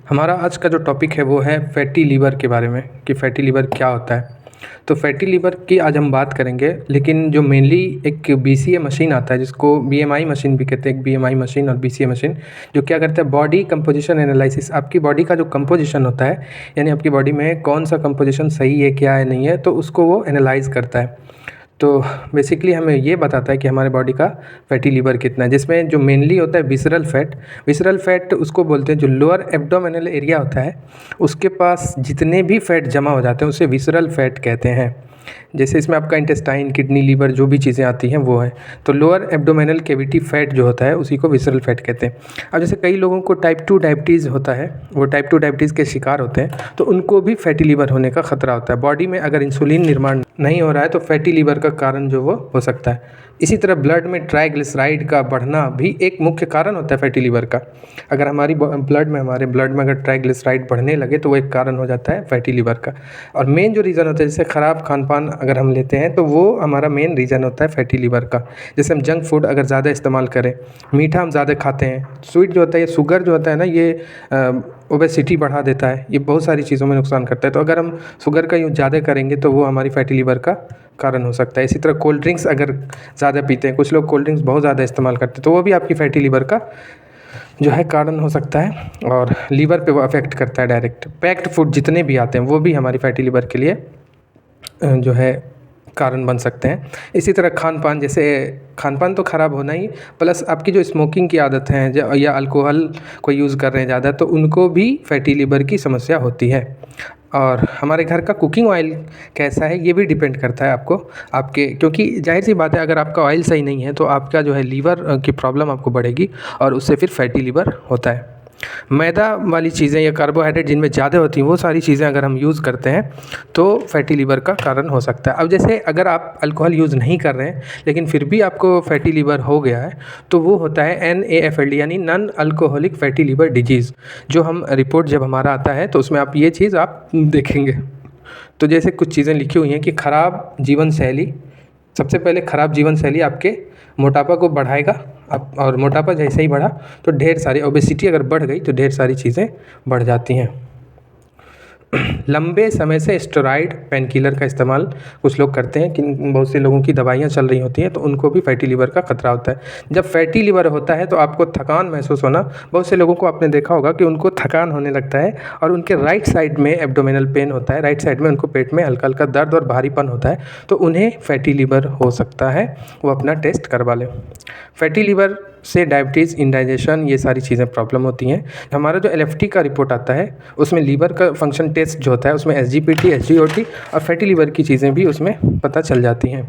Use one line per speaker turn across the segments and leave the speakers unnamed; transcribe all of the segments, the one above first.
हमारा आज का जो टॉपिक है वो है फैटी लीवर के बारे में कि फैटी लीवर क्या होता है। तो फैटी लीवर की आज हम बात करेंगे, लेकिन जो मेनली एक बीसीए मशीन आता है जिसको बीएमआई मशीन भी कहते हैं, एक बीएमआई मशीन और बीसीए मशीन जो क्या करता है, बॉडी कंपोजिशन एनालिसिस, आपकी बॉडी का जो कंपोजिशन होता है, यानी आपकी बॉडी में कौन सा कंपोजिशन सही है क्या है नहीं है, तो उसको वो एनालाइज करता है। तो बेसिकली हमें ये बताता है कि हमारे बॉडी का फैटी लीवर कितना है, जिसमें जो मेनली होता है विसरल फैट उसको बोलते हैं। जो लोअर एब्डोमिनल एरिया होता है उसके पास जितने भी फैट जमा हो जाते हैं उसे विसरल फैट कहते हैं। जैसे इसमें आपका इंटेस्टाइन, किडनी, लीवर जो भी चीज़ें आती हैं वो है। तो लोअर एब्डोमिनल कैविटी फैट जो होता है उसी को विसरल फैट कहते हैं। अब जैसे कई लोगों को टाइप 2 डायबिटीज़ होता है, वो टाइप 2 डायबिटीज़ के शिकार होते हैं, तो उनको भी फैटी लीवर होने का खतरा होता है। बॉडी में अगर इंसुलिन निर्माण नहीं हो रहा है तो फैटी लीवर का कारण जो वो हो सकता है। इसी तरह ब्लड में ट्राइग्लिसराइड का बढ़ना भी एक मुख्य कारण होता है फैटी लीवर का। अगर हमारे ब्लड में अगर ट्राइग्लिसराइड बढ़ने लगे तो वो एक कारण हो जाता है फैटी लीवर का। और मेन जो रीज़न होता है, जैसे ख़राब खान पान अगर हम लेते हैं तो वो हमारा मेन रीज़न होता है फैटी लीवर का। जैसे हम जंक फूड अगर ज़्यादा इस्तेमाल करें, मीठा हम ज़्यादा खाते हैं, स्वीट जो होता है, ये शुगर जो होता है ना, ये ओबेसिटी बढ़ा देता है, ये बहुत सारी चीज़ों में नुकसान करता है। तो अगर हम शुगर का यूज़ ज़्यादा करेंगे तो वो हमारी फैटी लीवर का कारण हो सकता है। इसी तरह कोल्ड ड्रिंक्स अगर ज़्यादा पीते हैं, कुछ लोग कोल्ड ड्रिंक्स बहुत ज़्यादा इस्तेमाल करते हैं, तो वो भी आपकी फैटी लीवर का जो है कारण हो सकता है और लीवर पे वो अफेक्ट करता है डायरेक्ट। पैक्ड फूड जितने भी आते हैं वो भी हमारी फैटी लीवर के लिए जो है कारण बन सकते हैं। इसी तरह खान पान, जैसे खान पान तो ख़राब होना ही, प्लस आपकी जो स्मोकिंग की आदत है या अल्कोहल को यूज़ कर रहे हैं ज़्यादा, तो उनको भी फैटी लीवर की समस्या होती है। और हमारे घर का कुकिंग ऑयल कैसा है ये भी डिपेंड करता है आपके, क्योंकि जाहिर सी बात है अगर आपका ऑयल सही नहीं है तो आपका जो है लीवर की प्रॉब्लम आपको बढ़ेगी और उससे फिर फैटी लीवर होता है। मैदा वाली चीज़ें या कार्बोहाइड्रेट जिनमें ज़्यादा होती हैं वो सारी चीज़ें अगर हम यूज़ करते हैं तो फैटी लीवर का कारण हो सकता है। अब जैसे अगर आप अल्कोहल यूज़ नहीं कर रहे हैं लेकिन फिर भी आपको फैटी लीवर हो गया है तो वो होता है NAFLD यानी non alcoholic fatty liver disease. जो हम रिपोर्ट जब हमारा आता है तो उसमें आप ये चीज़ आप देखेंगे। तो जैसे कुछ चीज़ें लिखी हुई हैं कि ख़राब जीवन शैली, सबसे पहले ख़राब जीवन शैली आपके मोटापा को बढ़ाएगा। अब और मोटापा जैसे ही बढ़ा तो ढेर सारी ओबेसिटी अगर बढ़ गई तो ढेर सारी चीज़ें बढ़ जाती हैं। लंबे समय से स्टेरॉइड पेन किलर का इस्तेमाल कुछ लोग करते हैं कि बहुत से लोगों की दवाइयाँ चल रही होती हैं तो उनको भी फैटी लीवर का खतरा होता है। जब फैटी लीवर होता है तो आपको थकान महसूस होना, बहुत से लोगों को आपने देखा होगा कि उनको थकान होने लगता है और उनके राइट साइड में एब्डोमिनल पेन होता है, राइट साइड में उनको पेट में हल्का हल्का दर्द और भारीपन होता है, तो उन्हें फैटी लीवर हो सकता है। वो अपना टेस्ट करवा लें। फैटी लीवर से डायबिटीज़, इंडाइजेशन, ये सारी चीज़ें प्रॉब्लम होती हैं। हमारा जो LFT का रिपोर्ट आता है उसमें लीवर का फंक्शन टेस्ट जो होता है उसमें SGPT, SGOT और फैटी लीवर की चीज़ें भी उसमें पता चल जाती हैं।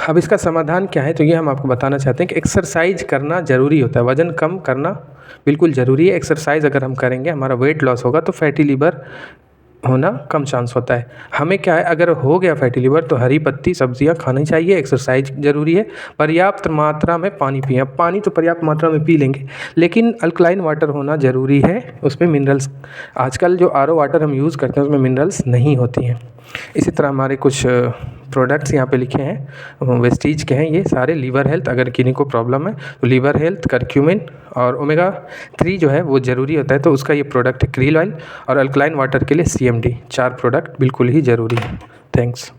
अब इसका समाधान क्या है, तो ये हम आपको बताना चाहते हैं कि एक्सरसाइज करना ज़रूरी होता है। वज़न कम करना बिल्कुल ज़रूरी है। एक्सरसाइज अगर हम करेंगे हमारा वेट लॉस होगा तो फैटी लीवर होना कम चांस होता है। हमें क्या है, अगर हो गया फैटी लीवर तो हरी पत्ती सब्जियां खानी चाहिए, एक्सरसाइज ज़रूरी है, पर्याप्त मात्रा में पानी पिएं। पानी तो पर्याप्त मात्रा में पी लेंगे लेकिन अल्कलाइन वाटर होना ज़रूरी है, उसमें मिनरल्स, आजकल जो RO वाटर हम यूज़ करते हैं उसमें मिनरल्स नहीं होती हैं। इसी तरह हमारे कुछ प्रोडक्ट्स यहाँ पे लिखे हैं, वेस्टीज के हैं ये सारे। लीवर हेल्थ, अगर किन्हीं को प्रॉब्लम है तो लीवर हेल्थ, करक्यूमिन और ओमेगा 3 जो है वो ज़रूरी होता है, तो उसका ये प्रोडक्ट है। क्रील ऑयल और अल्कलाइन वाटर के लिए CMD, 4 प्रोडक्ट बिल्कुल ही ज़रूरी है। थैंक्स।